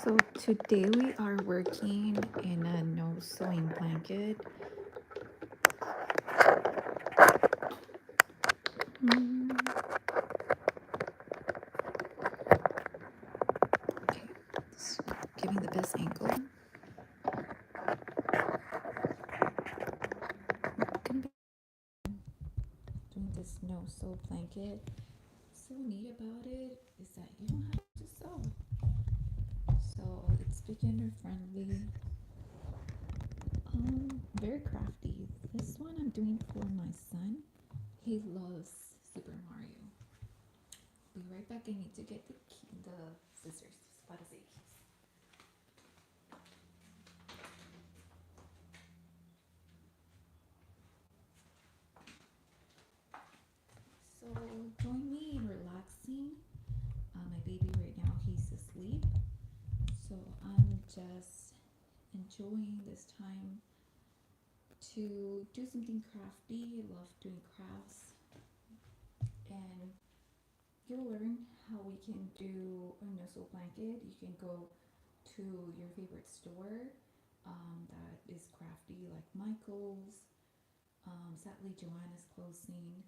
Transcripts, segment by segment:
So today we are working in a no sewing blanket. Mm, okay, let's give me the best angle. Gonna be doing this no sew blanket. So neat about it is that you don't have to sew. So it's beginner friendly. Very crafty. This one I'm doing for my son. He loves Super Mario. Be right back. I need to get the scissors. About to say keys. So join me in relaxing. My baby right now he's asleep, so I'm just enjoying this time to do something crafty. I love doing crafts, and you'll learn how we can do a no-sew blanket. You can go to your favorite store that is crafty, like Michael's. Sadly, Joanna's closing.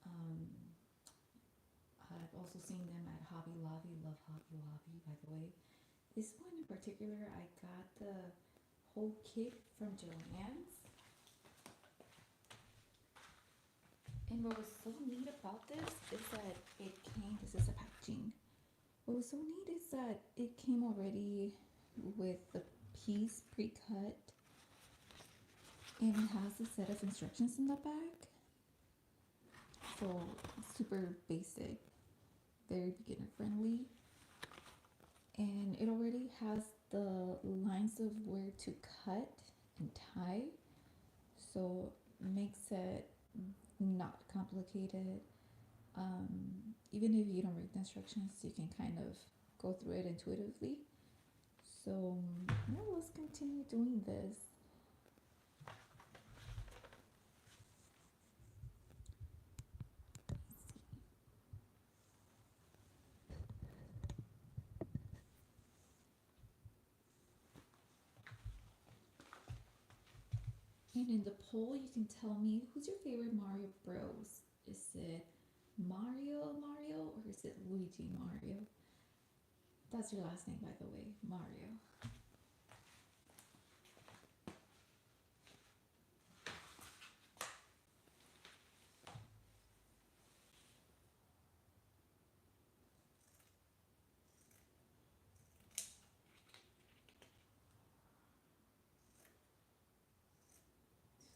Um, I've also seen them at Hobby Lobby. Love Hobby Lobby, by the way. This one in particular, I got the whole kit from Joann's. And what was so neat about this is that it came, this is the packaging. What was so neat is that it came already with the piece pre-cut, and it has a set of instructions in the back. So super basic, very beginner friendly. And it already has the lines of where to cut and tie, so makes it not complicated. Even if you don't read the instructions, you can kind of go through it intuitively. So yeah, let's continue doing this. And in the poll, you can tell me who's your favorite Mario Bros. Is it Mario, or is it Luigi Mario? That's your last name, by the way, Mario.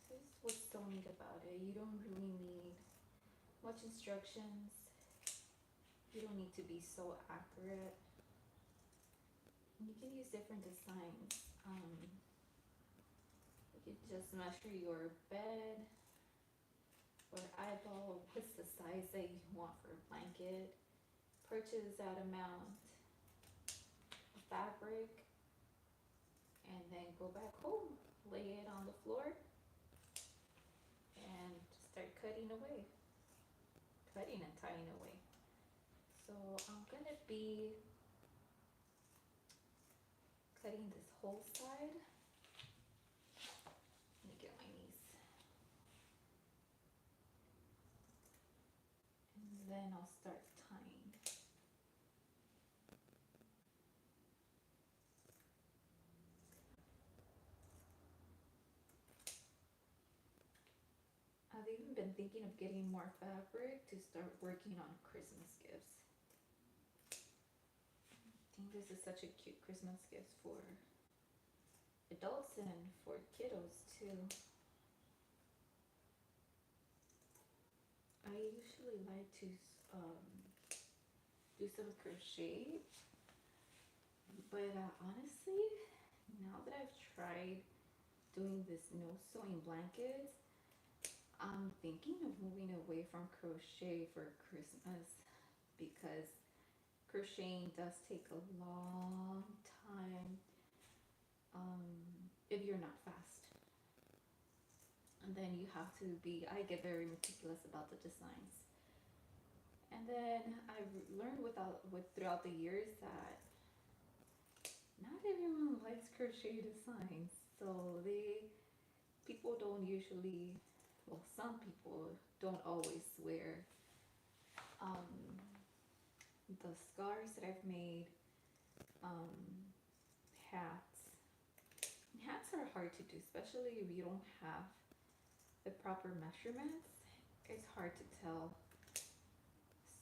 This is what's so neat about it. You don't really need much instructions. You don't need to be so accurate. You can use different designs. You can just measure your bed or eyeball. What's the size that you want for a blanket? Purchase that amount of fabric, and then go back home, lay it on the floor, and start cutting away, cutting and tying away. So I'm gonna be cutting this whole side. Let me get my niece, and then I'll start tying. I've even been thinking of getting more fabric to start working on Christmas gifts. I think this is such a cute Christmas gift for adults and for kiddos too. I usually like to do some crochet, but honestly, now that I've tried doing this no sewing blankets, I'm thinking of moving away from crochet for Christmas because crocheting does take a long time if you're not fast. And then you have to be, I get very meticulous about the designs. And then I've learned with throughout the years that not everyone likes crochet designs, so people don't usually, well, some people don't always wear um, the scarves that I've made, um, hats. Hats are hard to do, especially if you don't have the proper measurements. It's hard to tell.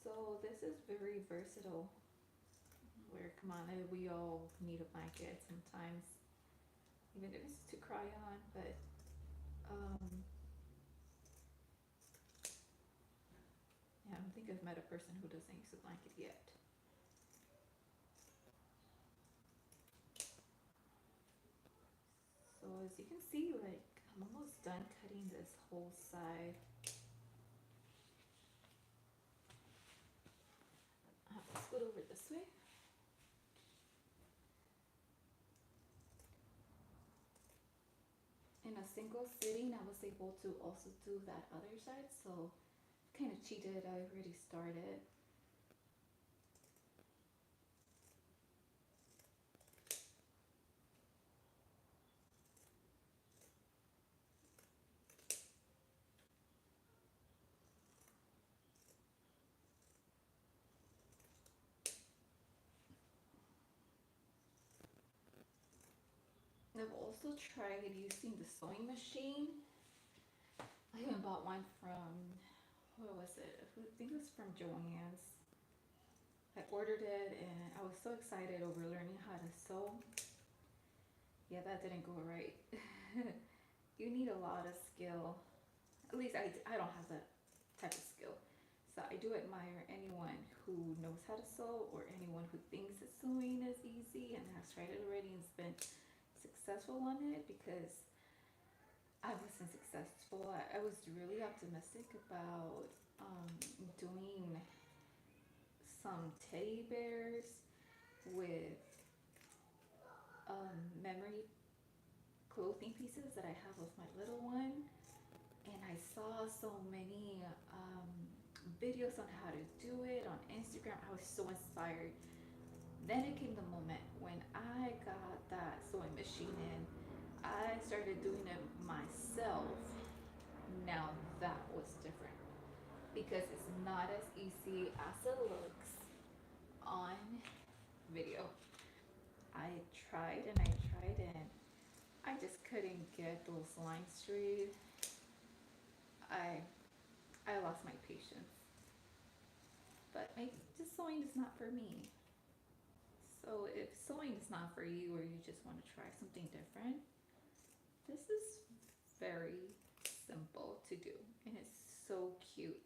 So this is very versatile. Where, come on, we all need a blanket sometimes, even if it's to cry on. But um, yeah, I don't think I've met a person who doesn't use a blanket yet. So as you can see, like, I'm almost done cutting this whole side. I have to scoot over this way. In a single sitting, I was able to also do that other side, so kind of cheated. I already started. I've also tried using the sewing machine. I even bought one from, what was it? I think it was from Joann's. I ordered it and I was so excited over learning how to sew. Yeah, that didn't go right. You need a lot of skill. At least I don't have that type of skill. So I do admire anyone who knows how to sew, or anyone who thinks that sewing is easy and has tried it already and's been successful on it, because I wasn't successful. I was really optimistic about doing some teddy bears with memory clothing pieces that I have of my little one. And I saw so many videos on how to do it on Instagram. I was so inspired. Then it came the moment when I got that sewing machine in. I started doing it myself. Now that was different, because it's not as easy as it looks on video. I tried and I tried and I just couldn't get those lines straight. I I lost my patience. But maybe just sewing is not for me. So if sewing is not for you, or you just want to try something different, this is very simple to do and it's so cute.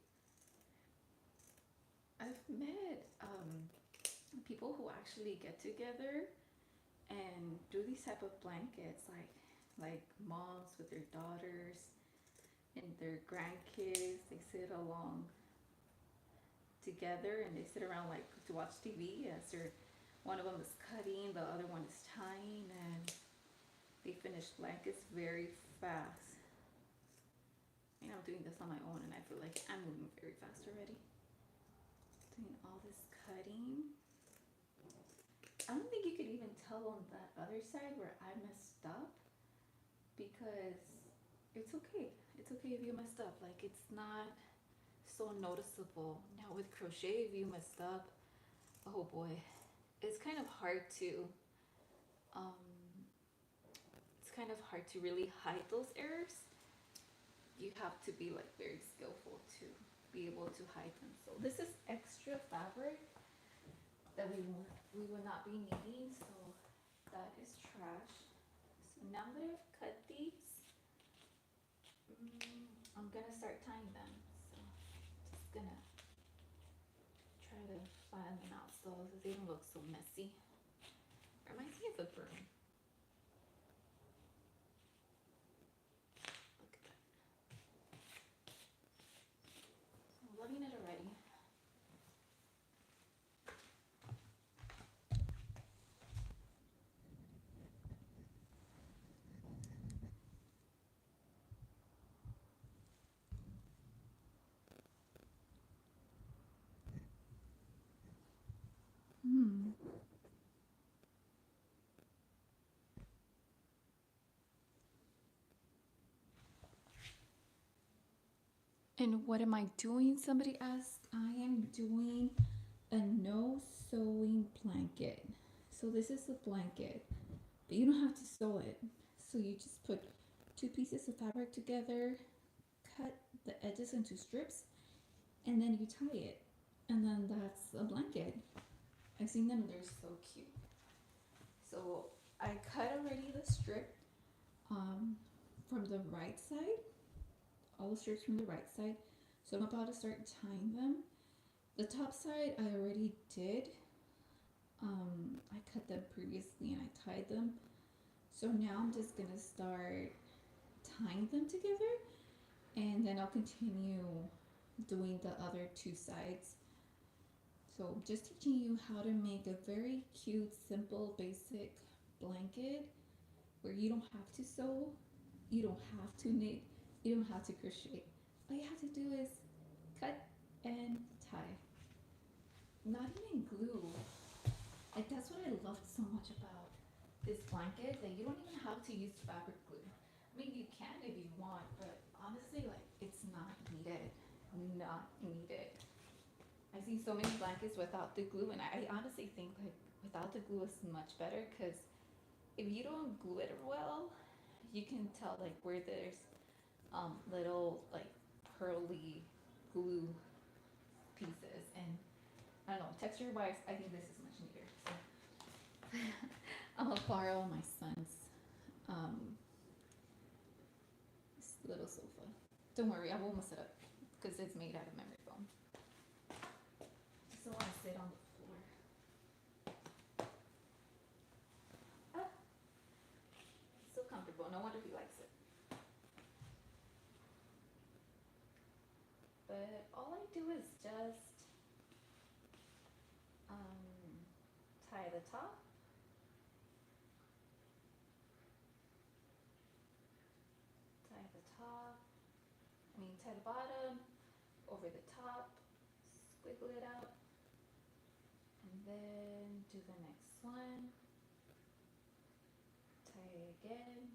I've met people who actually get together and do these type of blankets, like moms with their daughters and their grandkids. They sit along together and they sit around like to watch TV as they're, one of them is cutting, the other one is tying, and they finish blankets very fast. And I'm doing this on my own and I feel like I'm moving very fast already. Doing all this cutting. I don't think you could even tell on that other side where I messed up, because it's okay. It's okay if you messed up. Like, it's not so noticeable. Now with crochet, if you messed up, oh boy, it's kind of hard to um, it's kind of hard to really hide those errors. You have to be like very skillful to be able to hide them. So this is extra fabric that we will not be needing. So that is trash. So now that I've cut these, I'm gonna start tying them. So just gonna try to flatten them out so they don't look so messy. Reminds me of a broom. Look at that. I'm loving it already. Hmm. And what am I doing? Somebody asked. I am doing a no sewing blanket. So this is a blanket, but you don't have to sew it. So you just put two pieces of fabric together, cut the edges into strips, and then you tie it. And then that's a blanket. I've seen them, they're so cute. So I cut already the strip um, from the right side, all the strips from the right side. So I'm about to start tying them. The top side I already did. I cut them previously and I tied them. So now I'm just gonna start tying them together, and then I'll continue doing the other two sides. So just teaching you how to make a very cute, simple, basic blanket where you don't have to sew, you don't have to knit, you don't have to crochet. All you have to do is cut and tie. Not even glue. Like that's what I loved so much about this blanket, that you don't even have to use fabric glue. I mean, you can if you want, but honestly, like it's not needed. Not needed. I've seen so many blankets without the glue, and I honestly think like without the glue is much better because if you don't glue it well, you can tell like where there's little like pearly glue pieces, and I don't know, texture wise, I think this is much neater. So I'm gonna borrow my son's um, little sofa. Don't worry, I won't mess it up because it's made out of memory foam. Just don't want to sit on the floor. Ah, it's so comfortable. No wonder he likes it. But all I do is just um, tie the top, tie the top, tie the bottom, over the top, squiggle it out, and then do the next one, tie it again,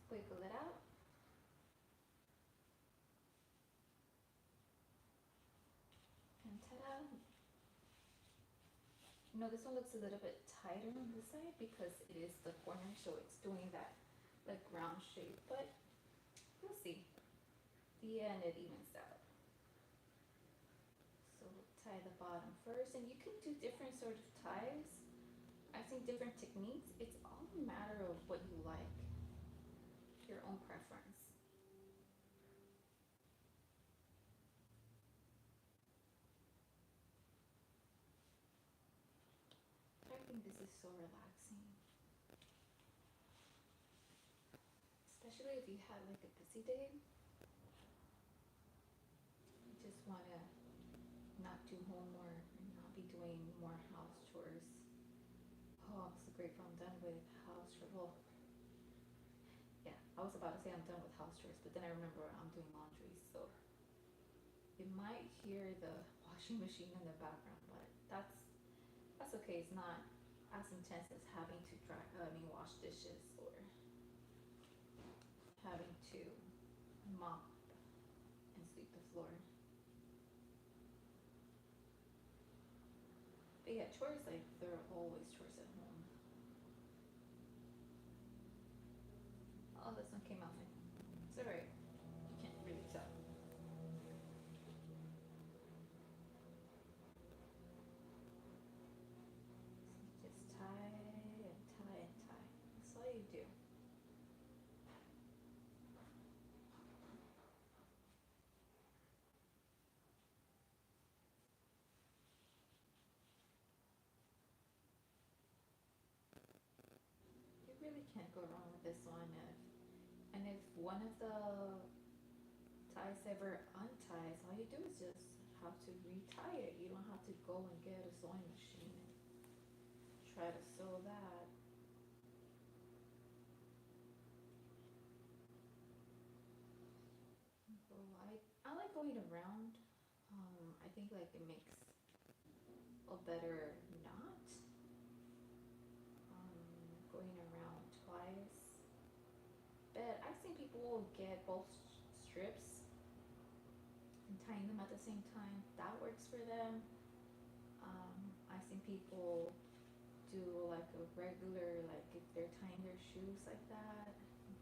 squiggle it out, and ta-da! This one looks a little bit tighter on this side because it is the corner, so it's doing that like round shape, but you'll see. The end, it evens out. So tie the bottom first, and you can do different sort of ties. I've seen different techniques. It's all a matter of what you like, your own preference. I think this is so relaxing, especially if you had like a busy day. You just want to not do homework and not be doing more house chores. Oh, I'm so grateful I'm done with house chores. Well, yeah, I was about to say I'm done with house chores, but then I remember I'm doing laundry, so you might hear the washing machine in the background, but that's okay. It's not as intense as having to wash dishes or having to mop and sweep the floor. But yeah, chores, like there are always chores at home. Oh, this one came out fine. It's alright. You can't really tell. So just tie and tie and tie. That's all you do. You really can't go wrong with this one. If one of the ties ever unties, all you do is just have to retie it. You don't have to go and get a sewing machine and try to sew that. So I like going around. I think like it makes a better knot. Going around twice. But I've seen people people get both strips and tying them at the same time. That works for them. I've seen people do like a regular, like if they're tying their shoes like that,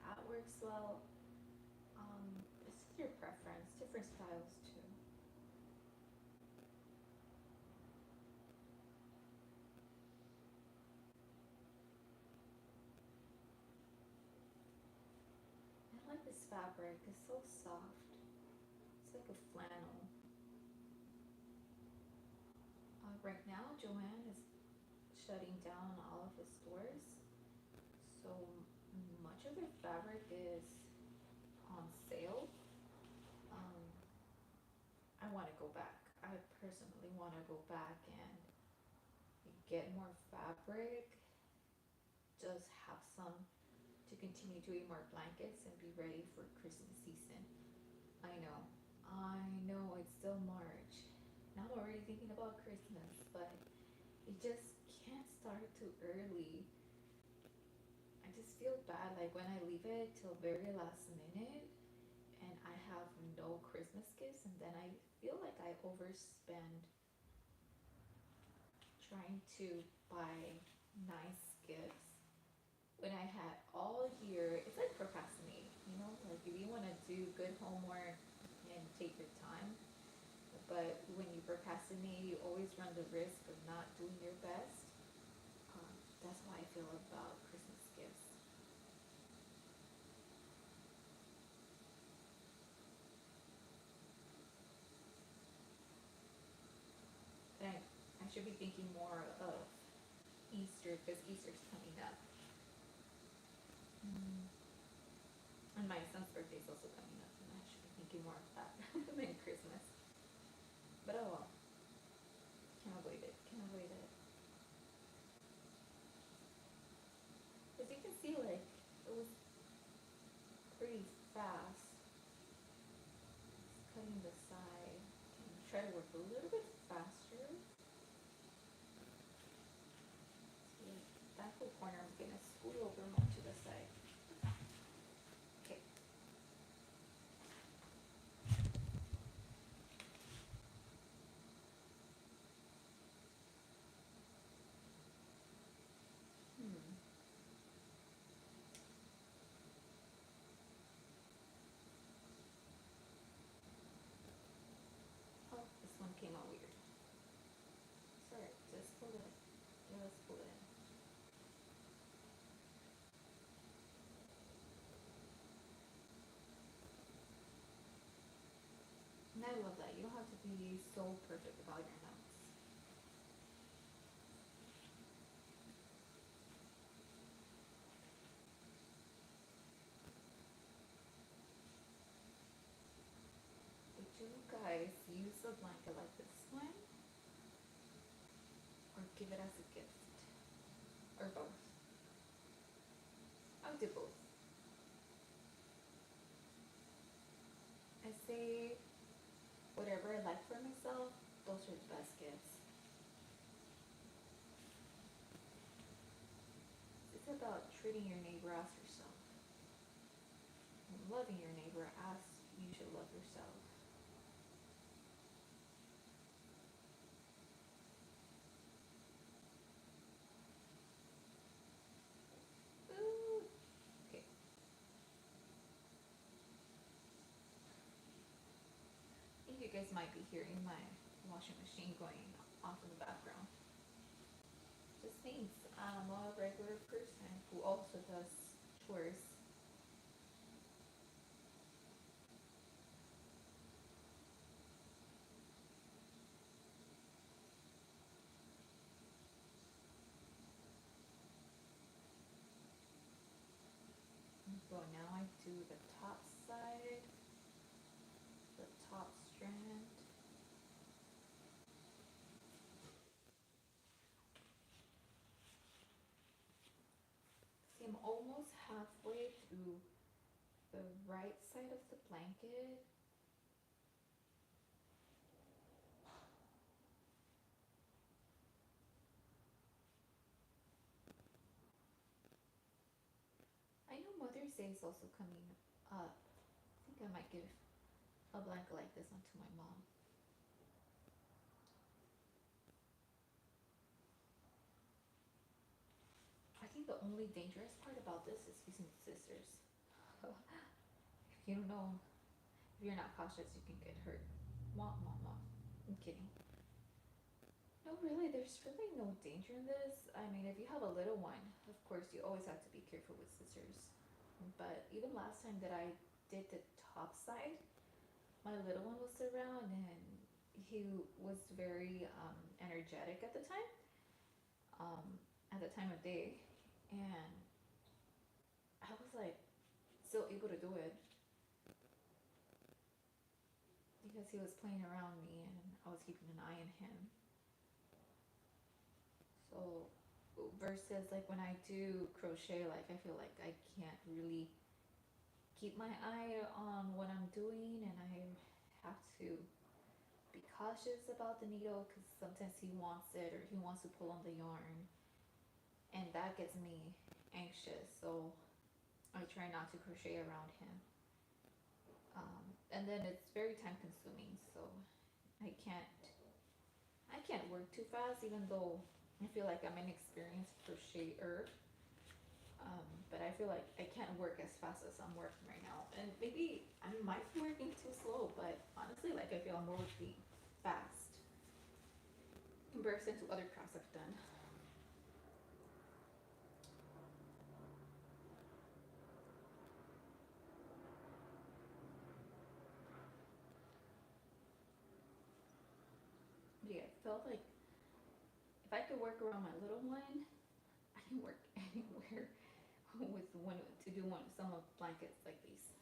that works well. It's your preference, different styles too. I like this fabric, it's so soft. It's like a flannel. Right now, Joanne is shutting down all of the stores, so much of their fabric is on sale. Um, I want to go back. I personally want to go back and get more fabric, just have some to continue doing more blankets and be ready for Christmas season. I know it's still March. Now I'm already thinking about Christmas, but it just can't start too early. I just feel bad like when I leave it till very last minute and I have no Christmas gifts, and then I feel like I overspend trying to buy nice gifts when I had all year. It's like procrastinating, like if you want to do good homework and take your time, but when you procrastinate, you always run the risk of not doing your best. That's how I feel about Christmas gifts. And I should be thinking more of Easter because Easter's coming up. Mm. And my son's birthday is also coming up, and I should be thinking more of that than Christmas. But oh well, can't avoid it. Can't avoid it. As you can see, like it was pretty fast. Just cutting the side. Can try to work a little bit faster. See, that whole corner I'm gonna scoot over more to the side. Okay. Hmm. Oh, this one came out weird. Sorry, just pull it. Just pull it in. And I love that. You don't have to be so perfect about your notes. Would you guys use a blanket like this one or give it as a gift? Or both? I would do both. I say whatever I like for myself, those are the best gifts. It's about treating your neighbor as yourself. And loving your neighbor as you should love yourself. Ooh. Okay. I think you guys might be hearing my washing machine going off in the background. Just means I'm a regular person who also does chores. So now I do the top side, the top strand. See, I'm almost halfway through the right side of the blanket. I know Mother's Day is also coming up. I think I might give a blanket like this one to my mom. I think the only dangerous part about this is using scissors. If you don't know, if you're not cautious, you can get hurt. Womp womp womp. I'm kidding. No, really, there's really no danger in this. I mean, if you have a little one, of course, you always have to be careful with scissors. But even last time that I did the top side, my little one was around and he was very energetic um, at the time of day. And I was like still able to do it because he was playing around me and I was keeping an eye on him. So versus like when I do crochet, like I feel like I can't really keep my eye on what I'm doing and I have to be cautious about the needle because sometimes he wants it or he wants to pull on the yarn and that gets me anxious, so I try not to crochet around him. And then it's very time consuming, so I can't I can't work too fast even though I feel like I'm an experienced crocheter. But I feel like I can't work as fast as I'm working right now. And maybe I might be working too slow, but honestly, like I feel I'm working fast in comparison to other crafts I've done. But yeah, it felt like if I could work around my little one, I can work anywhere with one to do one some of blankets like these.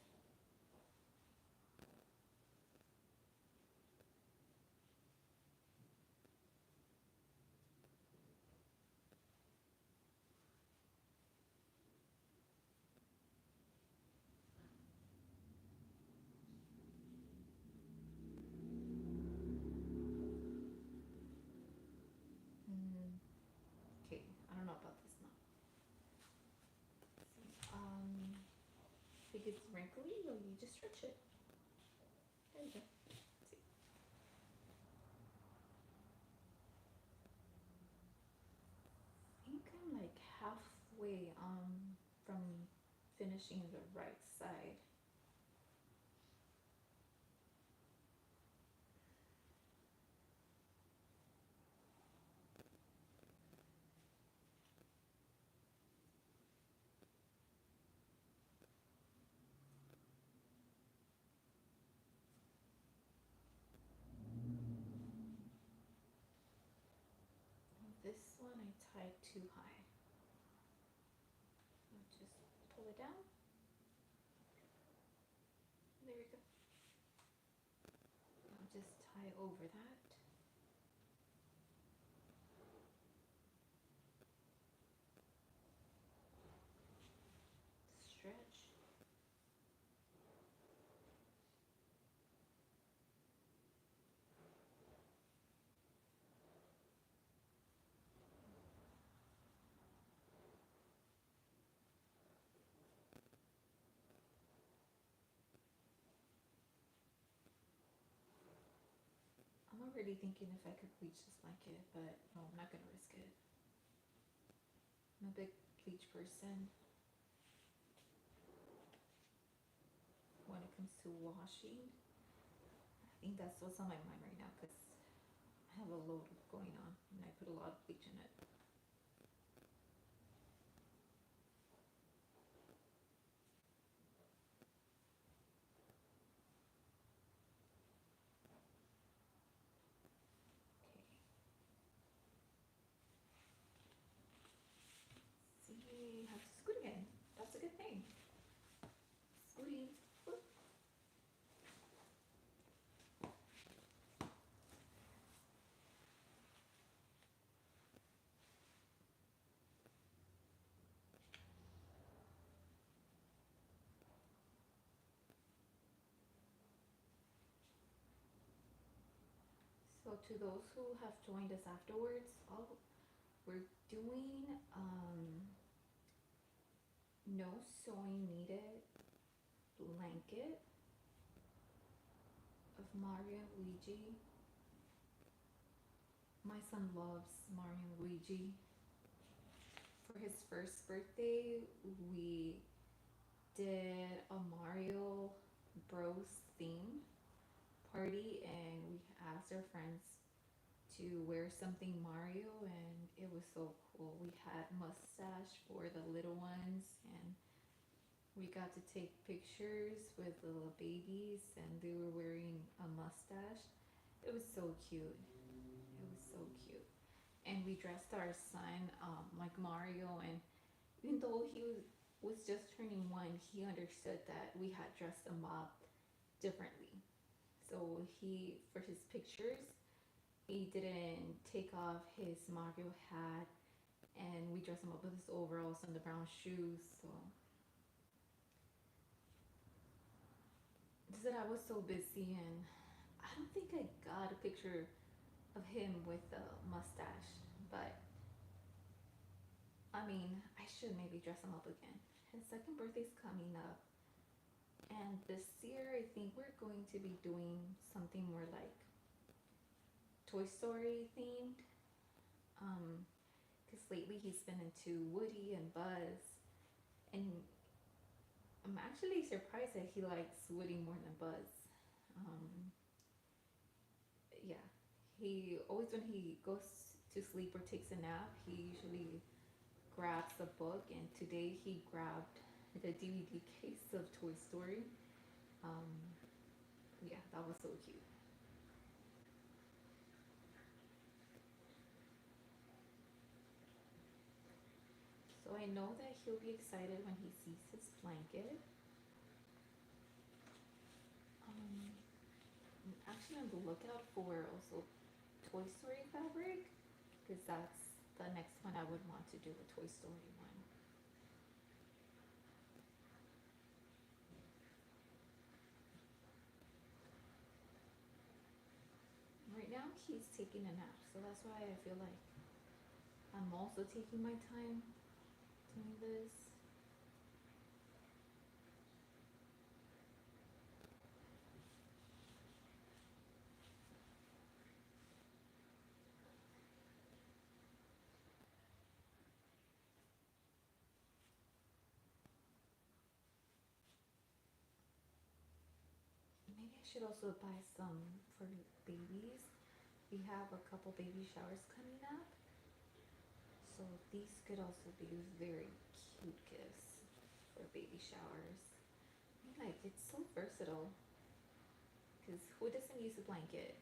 Mm, okay, I don't know about this now. If it's wrinkly, you just stretch it. There you go. See. I think I'm like halfway from finishing the right side. This one I tied too high. I'll just pull it down. There we go. I'll just tie over that. Stretch. I'm already thinking if I could bleach this blanket, but no, I'm not gonna risk it. I'm a big bleach person when it comes to washing. I think that's what's on my mind right now because I have a load going on and I put a lot of bleach in it. Okay. See, have to scoot again. That's a good thing. Scooting. Whoop. So to those who have joined us afterwards, all we're doing no sewing needed blanket of Mario and Luigi. My son loves Mario and Luigi. For his first birthday, we did a Mario Bros theme party, and we asked our friends to wear something Mario, and it was so cool. We had mustache for the little ones, and we got to take pictures with the little babies, and they were wearing a mustache. It was so cute. It was so cute. And we dressed our son like Mario, and even though was just turning 1, he understood that we had dressed him up differently. So he, for his pictures, he didn't take off his Mario hat, and we dressed him up with his overalls and the brown shoes. So just that I was so busy, and I don't think I got a picture of him with the mustache, but I mean, I should maybe dress him up again. His second birthday's coming up, and this year I think we're going to be doing something more like Toy Story themed. Because lately he's been into Woody and Buzz, and I'm actually surprised that he likes Woody more than Buzz. Um, yeah, he always, when he goes to sleep or takes a nap, he usually grabs a book, and today he grabbed the DVD case of Toy Story. Um, yeah, that was so cute. So I know that he'll be excited when he sees his blanket. Um, I'm actually on the lookout for also Toy Story fabric, because that's the next one I would want to do, a Toy Story one. Right now he's taking a nap, so that's why I feel like I'm also taking my time doing this. Maybe I should also buy some for babies. We have a couple baby showers coming up, so these could also be very cute gifts for baby showers. I mean, like, it's so versatile, because who doesn't use a blanket?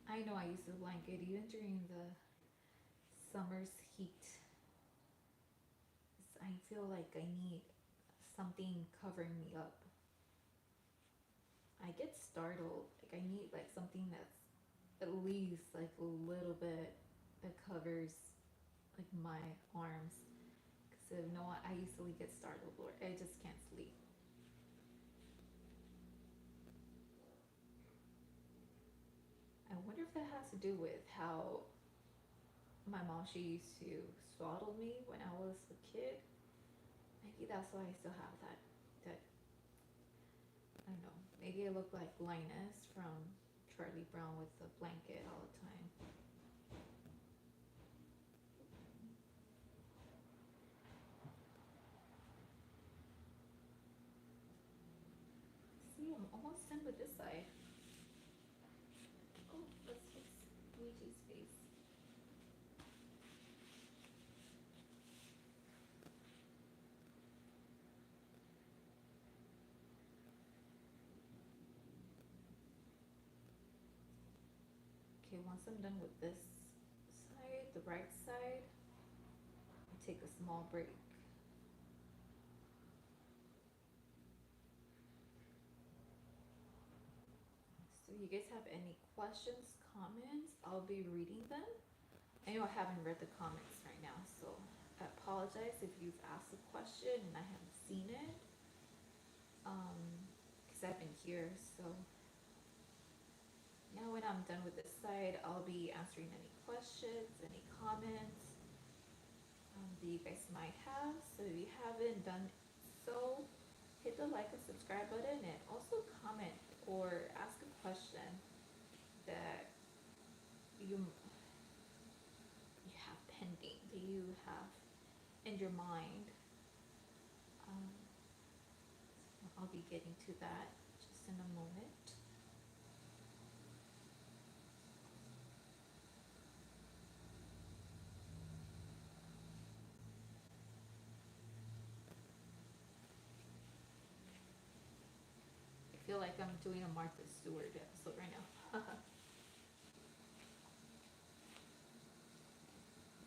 I know I use a blanket even during the summer's heat. I feel like I need something covering me up. I get startled. Like, I need like something that's at least like a little bit that covers like my arms. Because if not, I easily get startled or I just can't sleep. I wonder if that has to do with how my mom, she used to swaddle me when I was a kid. Maybe that's why I still have that I don't know. Maybe I look like Linus from Charlie Brown with the blanket all the time. See, I'm almost done with this side. Oh, let's fix Luigi's face. Okay, once I'm done with this side, the right side, I take a small break. So you guys have any questions, comments? I'll be reading them. I know I haven't read the comments right now, so I apologize if you've asked a question and I haven't seen it. Because I've been here, so now when I'm done with this side, I'll be answering any questions, any comments that you guys might have. So if you haven't done So hit the like and subscribe button, and also comment or ask a question that you have pending, that you have in your mind. Um, I'll be getting to that just in a moment. I feel like I'm doing a Martha Stewart episode right now. Let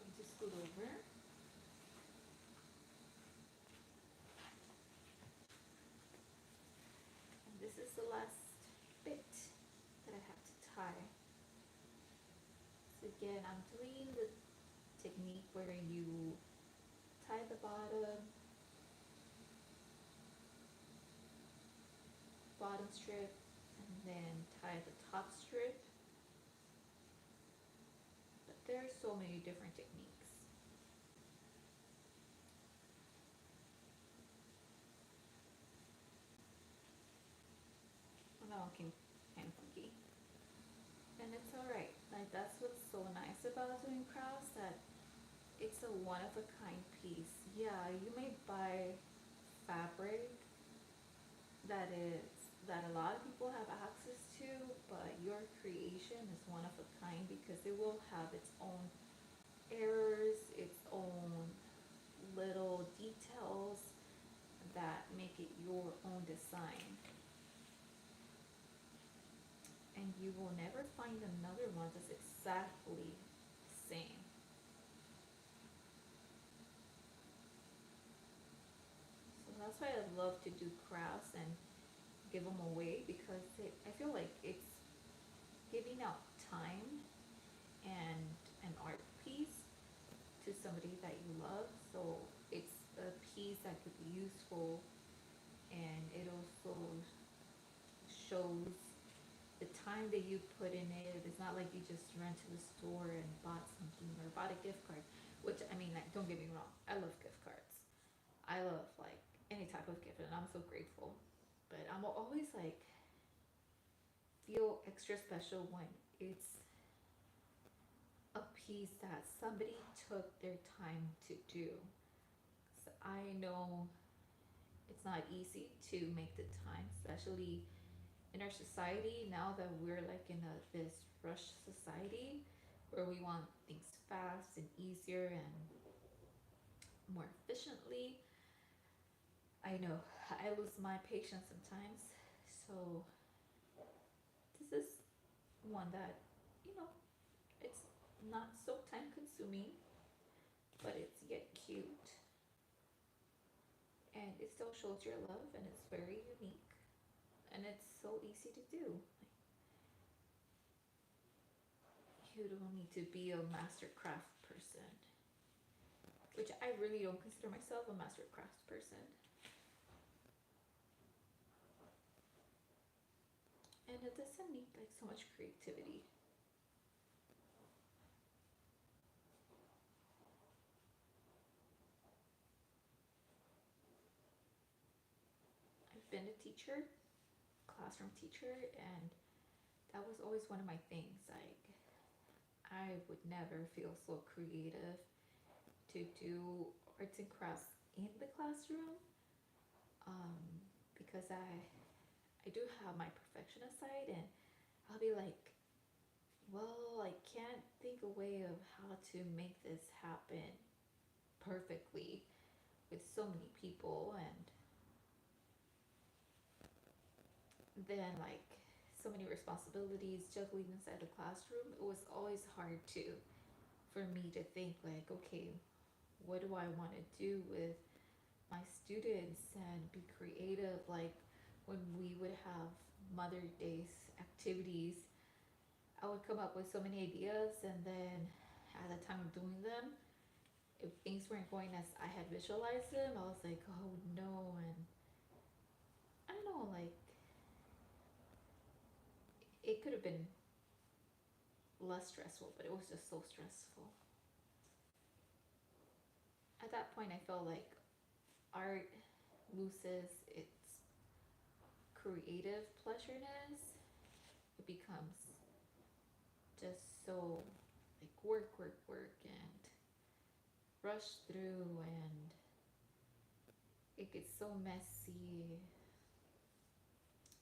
me just scoot over. And this is the last bit that I have to tie. So again, I'm doing the technique where you tie the bottom strip, and then tie the top strip. But there are so many different techniques. Well, that one came kind of funky. And it's alright. Like, that's what's so nice about doing crafts, that it's a one of a kind piece. Yeah, you may buy fabric that is that a lot of people have access to, but your creation is one of a kind because it will have its own errors, its own little details that make it your own design. And you will never find another one that's exactly the same. So that's why I love to do crafts and give them away, because I feel like it's giving out time and an art piece to somebody that you love. So it's a piece that could be useful, and it also shows the time that you put in it. It's not like you just ran to the store and bought something or bought a gift card, which, I mean, like, don't get me wrong, I love gift cards. I love like any type of gift, and I'm so grateful. But I'm always like feel extra special when it's a piece that somebody took their time to do. So I know it's not easy to make the time, especially in our society now that we're like in this rush society where we want things fast and easier and more efficiently. I know I lose my patience sometimes. So this is one that, you know, it's not so time consuming, but it's yet cute. And it still shows your love, and it's very unique, and it's so easy to do. You don't need to be a master craft person, which I really don't consider myself a master craft person. And it doesn't need like so much creativity. I've been a teacher, classroom teacher, and that was always one of my things. Like, I would never feel so creative to do arts and crafts in the classroom, um, because I do have my perfectionist side, and I'll be like, well, I can't think a way of how to make this happen perfectly with so many people, and then like so many responsibilities juggling inside the classroom. It was always hard to for me to think like, okay, what do I want to do with my students and be creative? Like, when we would have Mother Days activities, I would come up with so many ideas, and then at the time of doing them, if things weren't going as I had visualized them, I was like, oh no. And I don't know, like, it could have been less stressful, but it was just so stressful. At that point, I felt like art loses its creative pleasureness. It becomes just so like work, and rush through, and it gets so messy,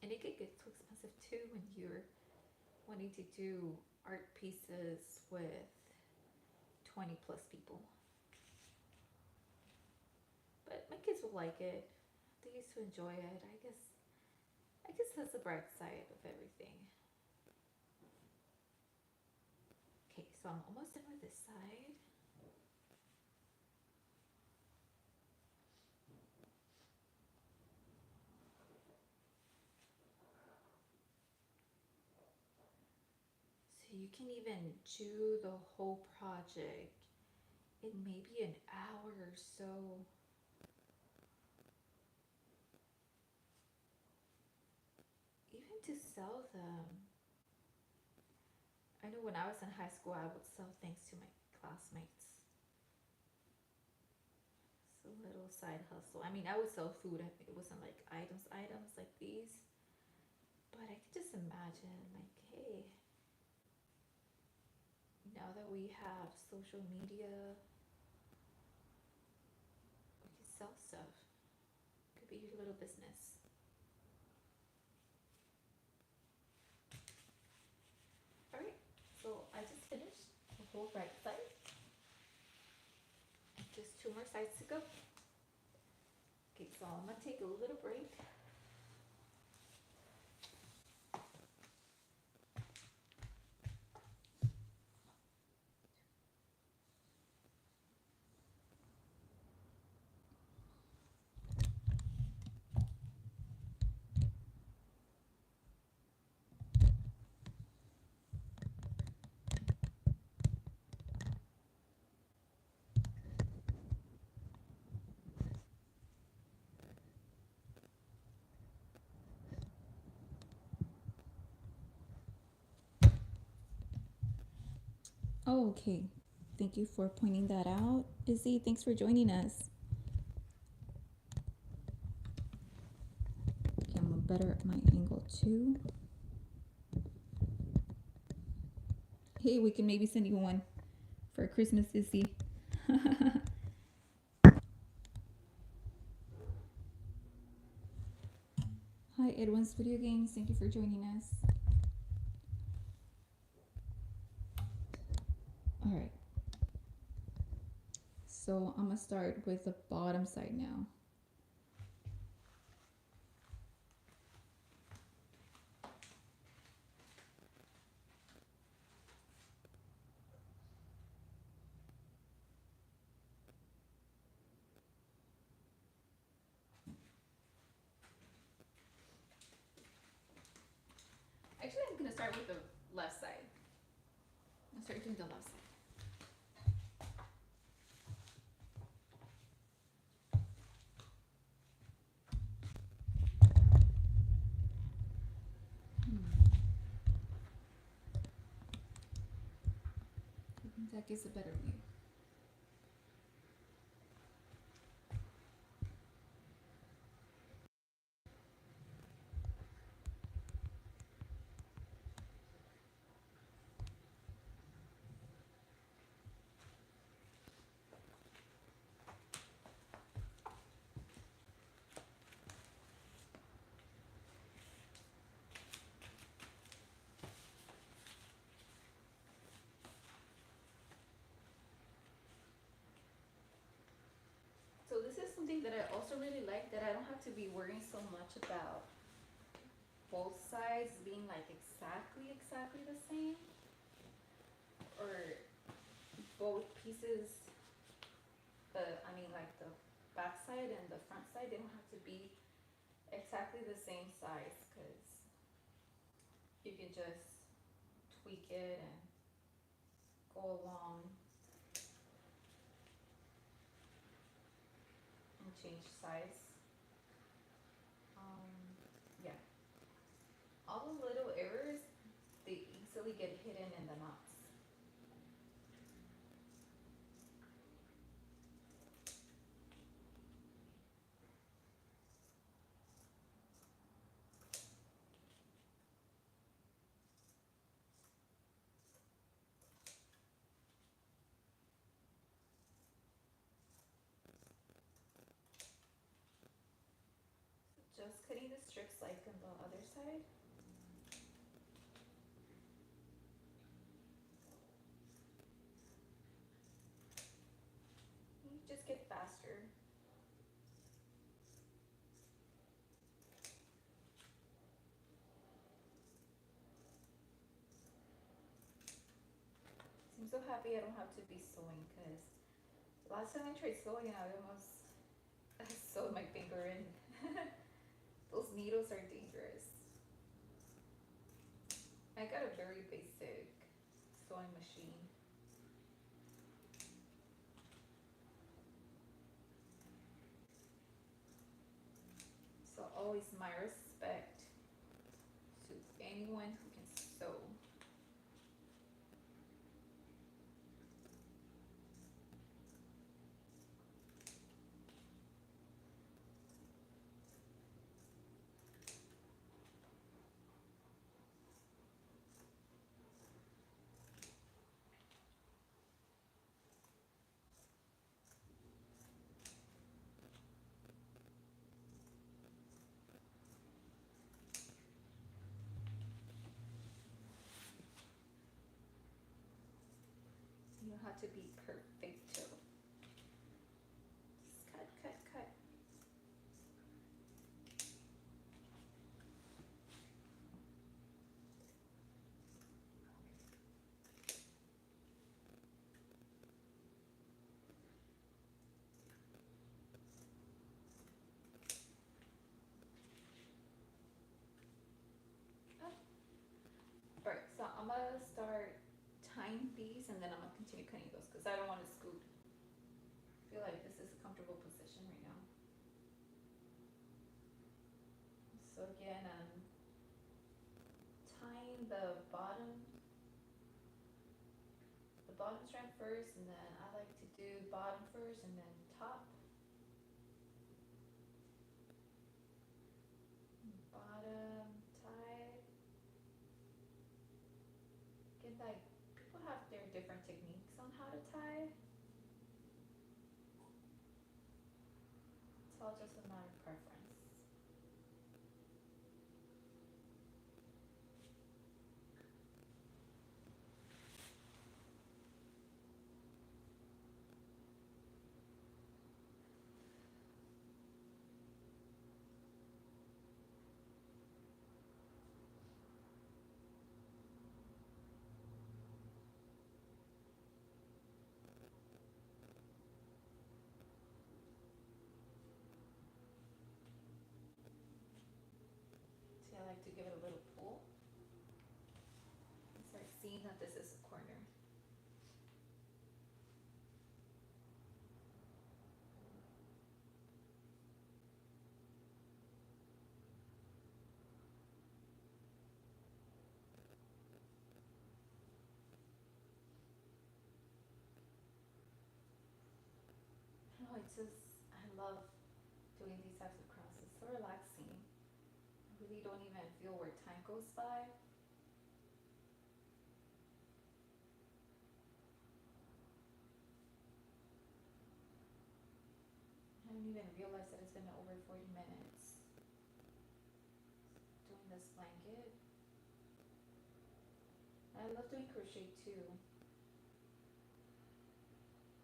and it could get too expensive too when you're wanting to do art pieces with 20 plus people. But my kids will like it. They used to enjoy it. I guess that's the bright side of everything. Okay, so I'm almost done with this side. So you can even do the whole project in maybe an hour or so. Even to sell them. I know when I was in high school, I would sell things to my classmates. It's a little side hustle. I mean, I would sell food. It wasn't like items like these. But I could just imagine, like, hey, now that we have social media, we could sell stuff. Could be your little business. All right, so I just finished the whole right side. Just two more sides to go. Okay, so I'm gonna take a little break. Oh, okay. Thank you for pointing that out. Izzy, thanks for joining us. Okay, I'm gonna better up my angle too. Hey, we can maybe send you one for Christmas, Izzy. Hi, Edwin's Video Games. Thank you for joining us. All right. So I'm gonna start with the bottom side now. Actually, I'm gonna start with the left side. I'm gonna start doing the left side. That gives a better view. So this is something that I also really like, that I don't have to be worrying so much about both sides being like exactly the same, or both pieces, I mean like the back side and the front side, they don't have to be exactly the same size, because you can just tweak it and go along and change size. Yeah, all those little errors, they easily get hidden in the knots. just cutting the strips like on the other side. You just get faster. I'm so happy I don't have to be sewing because last time I tried sewing, I almost sewed my finger in. Those needles are dangerous. I got a very basic sewing machine. So always my respect to anyone who can sew. You don't have to be perfecto. Just cut, cut, cut. Right, so I'm gonna start tying these and then I'm gonna continue cutting those because I don't want to scoot. I feel like this is a comfortable position right now. So again, I'm tying the bottom strand first, and then I like to do bottom first and then top. Bottom, tie. Again, like people have their different techniques on how to tie. It's all just a matter of preference. See, I like to give it a little pull and start seeing that this is a corner. No, it's just, I love doing these types of crafts. It's so relaxing. I really don't even feel where time goes by. I don't even realize that it's been over 40 minutes doing this blanket. I love doing crochet too.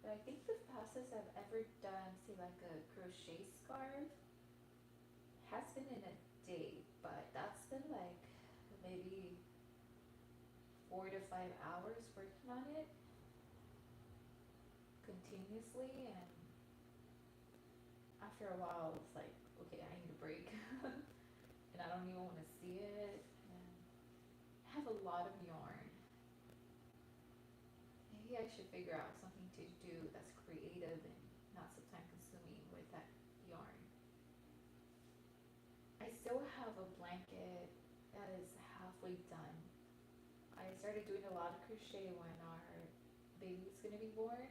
But I think the fastest I've ever done, say like a crochet scarf, has been in a day, but that's been like maybe 4 to 5 hours working on it continuously, and after a while it's like, okay, I need a break. And I don't even want to see it. And I have a lot of yarn. Maybe I should figure out something to do that's creative and not so time consuming with that yarn. I still have a blanket that is halfway done. I started doing a lot of crochet when our baby was gonna be born,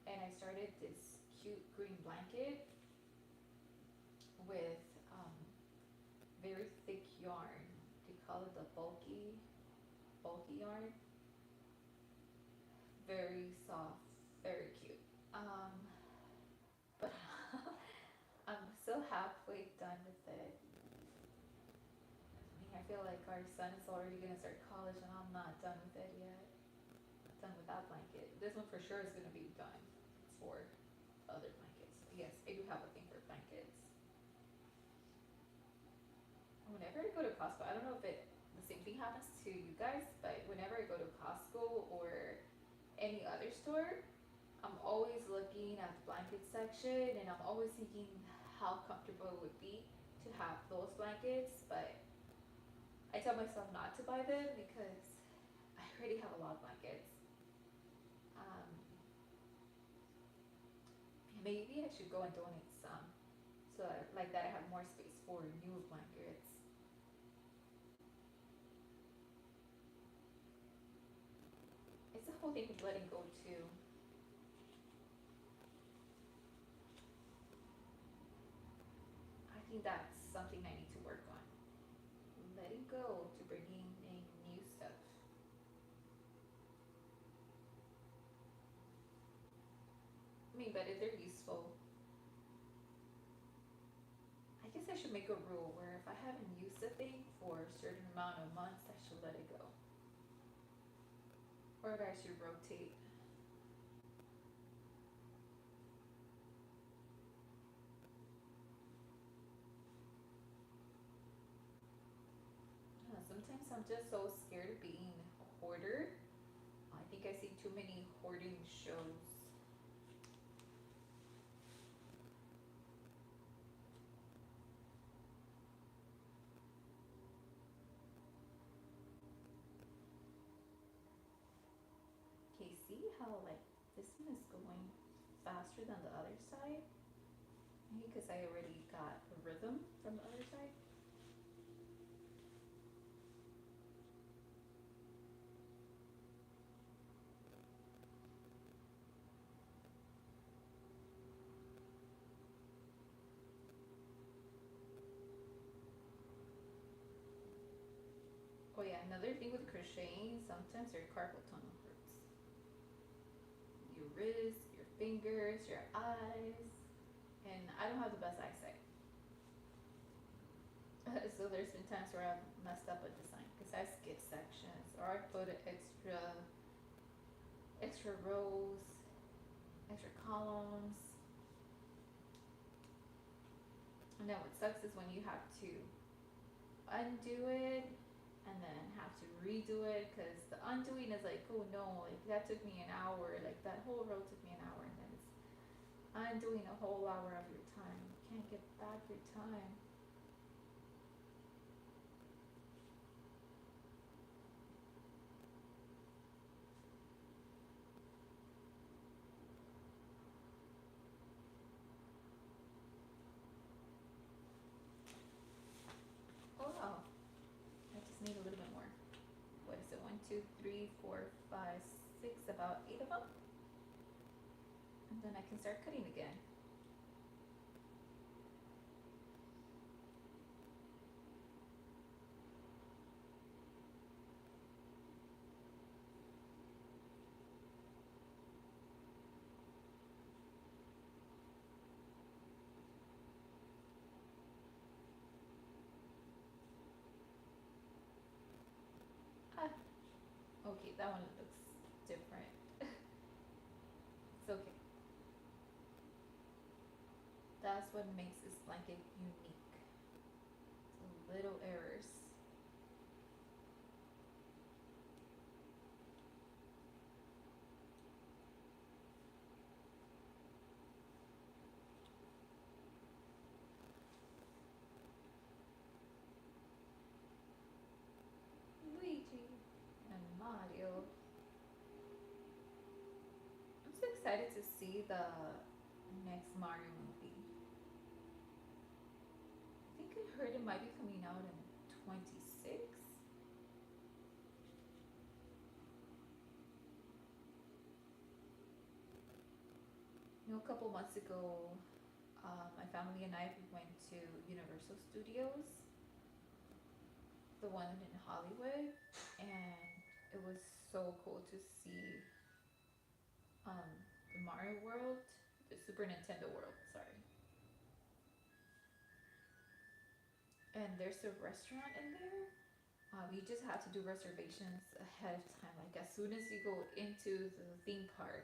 and I started this cute green blanket with very thick yarn. They call it the bulky yarn. Very soft, very cute. But I'm still halfway done with it. feel like our son is already gonna start college and I'm not done with it yet. Done with that blanket. This one for sure is gonna be done. It's for other blankets. Yes, I do have a thing for blankets. Whenever I go to Costco, I don't know if the same thing happens to you guys, but whenever I go to Costco or any other store, I'm always looking at the blanket section and I'm always thinking how comfortable it would be to have those blankets, but I tell myself not to buy them because I already have a lot of blankets. Um, Maybe I should go and donate some so like that I have more space for new blankets. It's a whole thing of letting go too. I think that's something I need to work on. Letting go to bringing in new stuff. I mean, but if they're useful, I guess I should make a rule where if I haven't used a thing for a certain amount of months, I should let it go. Or I should rotate. Sometimes I'm just so scared of being a hoarder. I think I see too many hoarding shows. Okay, see how like this one is going faster than the other side? Maybe because I already got a rhythm from the other side. Oh yeah, another thing with crocheting, sometimes your carpal tunnel hurts. Your wrists, your fingers, your eyes, and I don't have the best eyesight. So there's been times where I've messed up a design because I skip sections or I put extra rows, extra columns. And then what sucks is when you have to undo it and then have to redo it because the undoing is like, oh no, like that took me an hour, like that whole row took me an hour, and then it's undoing a whole hour of your time. You can't get back your time. Oh wow, I just need a little bit more. What is it? One, two, three, four, five, six, about 8 of them. And then I can start cutting again. Ah, okay, that one looks different. It's okay. That's what makes this blanket unique. The little errors. Luigi and Mario. I'm so excited to see the next Mario movie. I think I heard it might be coming out in 26. You know, a couple months ago, my family and I went to Universal Studios, the one in Hollywood, and it was so cool to see um, the Mario World, the Super Nintendo World, sorry. And there's a restaurant in there, You just have to do reservations ahead of time. Like as soon as you go into the theme park,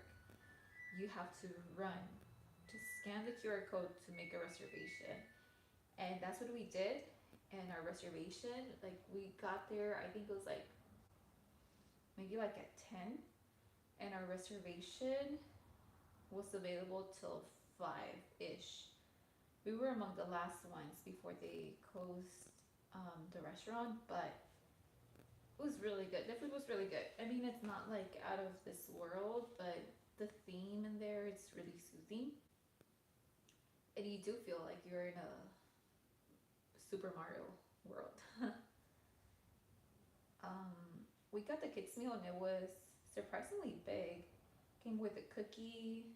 you have to run to scan the QR code to make a reservation. And that's what we did. And our reservation, like we got there, I think it was like maybe like at 10, and our reservation was available till 5 ish. We were among the last ones before they closed the restaurant, but it was really good. The food was really good. I mean, it's not like out of this world, but the theme in there it's really soothing, and you do feel like you're in a Super Mario world. um, we got the kids meal and it was surprisingly big. Came with a cookie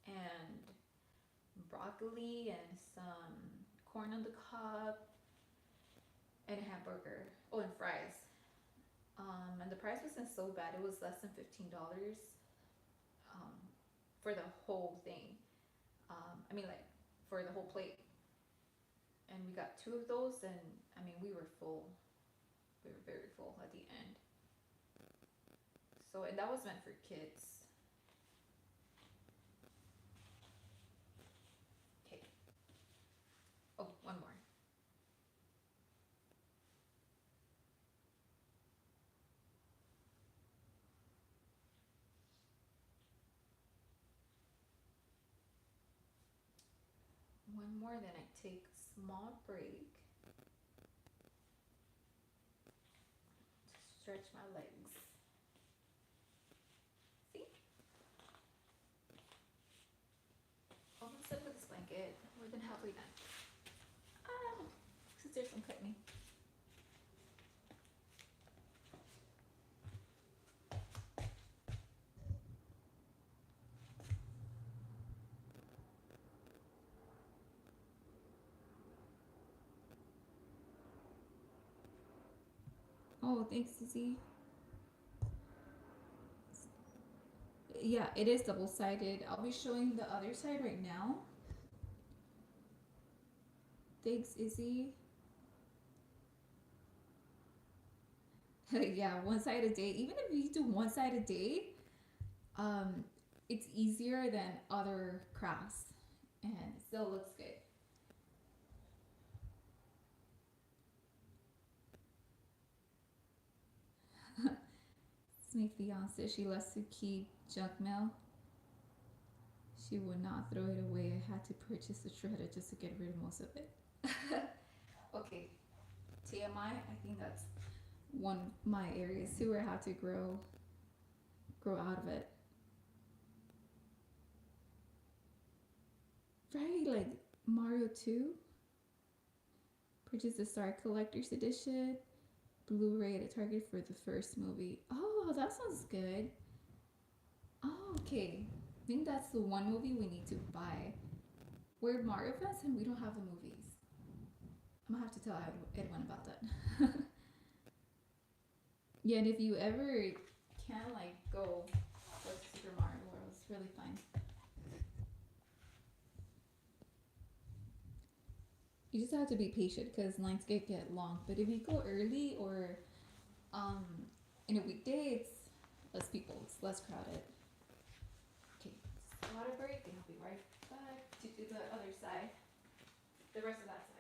and broccoli and some corn on the cob and a hamburger. Oh, and fries. And the price wasn't so bad. It was less than $15 um, for the whole thing. I mean, like for the whole plate. And we got two of those, and I mean, we were full. We were very full at the end. So, and that was meant for kids. Okay. Oh, one more. One more, then I take a small break to stretch my legs. See? Almost done with this blanket. More than halfway done. Ah, scissors don't cut me. Oh, thanks, Susie. Yeah, it is double sided. I'll be showing the other side right now. Thanks, Izzy. Yeah, one side a day. Even if you do one side a day, um, it's easier than other crafts, and it still looks good. It's my fiance. She loves to keep junk mail. She would not throw it away. I had to purchase a shredder just to get rid of most of it. Okay, TMI. I think that's one of my areas too, where I had to grow out of it. Right, like Mario 2, purchased the Star Collector's Edition, Blu-ray at Target for the first movie. Oh, that sounds good. Oh, okay. I think that's the one movie we need to buy. We're Mario fans and we don't have the movies. I'm gonna have to tell Edwin about that. Yeah, and if you ever can like go to Super Mario World, it's really fun. You just have to be patient because lines get long. But if you go early or um, in a weekday, it's less people, it's less crowded. Okay, water break, and I'll be right back to do the other side, the rest of that side.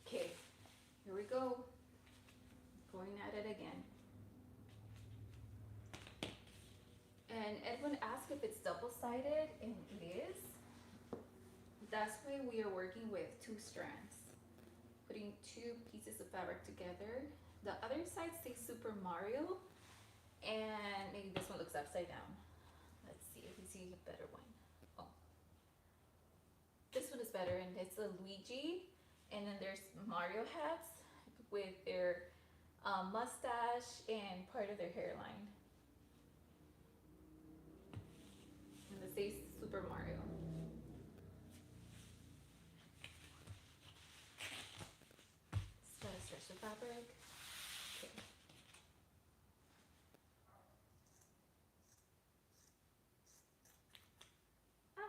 Okay, here we go. Going at it again. And Edwin asked if it's double-sided, and it is. That's why we are working with two strands, putting two pieces of fabric together. The other side says Super Mario, and maybe this one looks upside down. Let's see if we see a better one. Oh, this one is better, and it's a Luigi, and then there's Mario hats with their mustache and part of their hairline. And it says Super Mario. So stretch the fabric. Okay. Ah.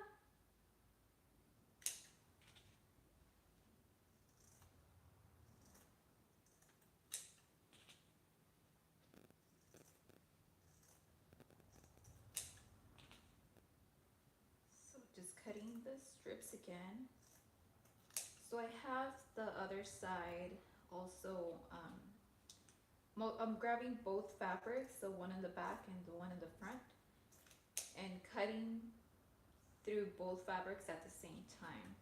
So just cutting the strips again. So I have the other side also. I'm grabbing both fabrics, the one in the back and the one in the front, and cutting through both fabrics at the same time.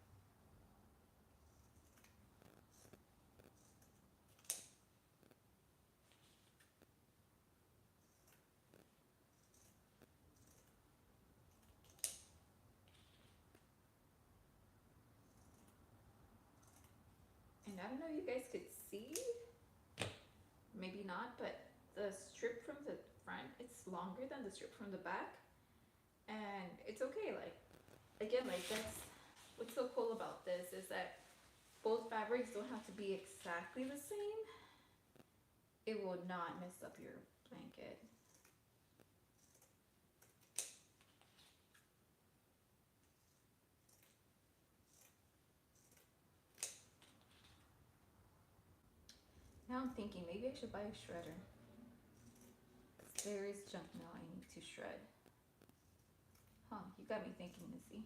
And I don't know if you guys could see, maybe not, but the strip from the front, it's longer than the strip from the back. And it's okay, like, again, like that's what's so cool about this is that both fabrics don't have to be exactly the same. It will not mess up your blanket. Now I'm thinking maybe I should buy a shredder. There is junk mail I need to shred. Huh, you got me thinking, Missy.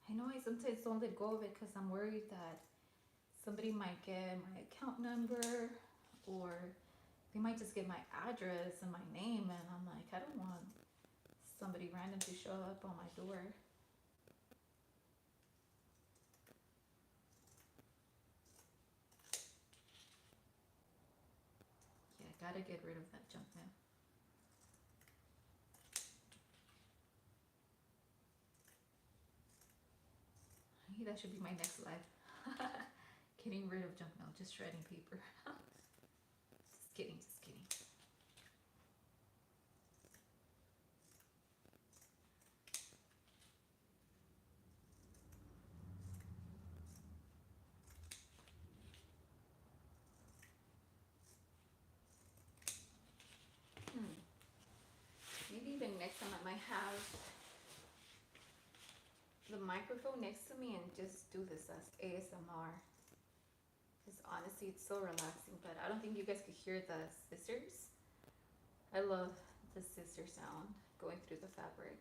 I know I sometimes don't let go of it because I'm worried that somebody might get my account number or they might just get my address and my name, and I'm like, I don't want somebody random to show up on my door. Yeah, gotta get rid of that junk mail. Hey, that should be my next live. Getting rid of junk mail, just shredding paper. Just kidding, just kidding. Hmm. Maybe the next time I might have the microphone next to me and just do this as ASMR. Because honestly, it's so relaxing, but I don't think you guys could hear the scissors. I love the scissor sound going through the fabric.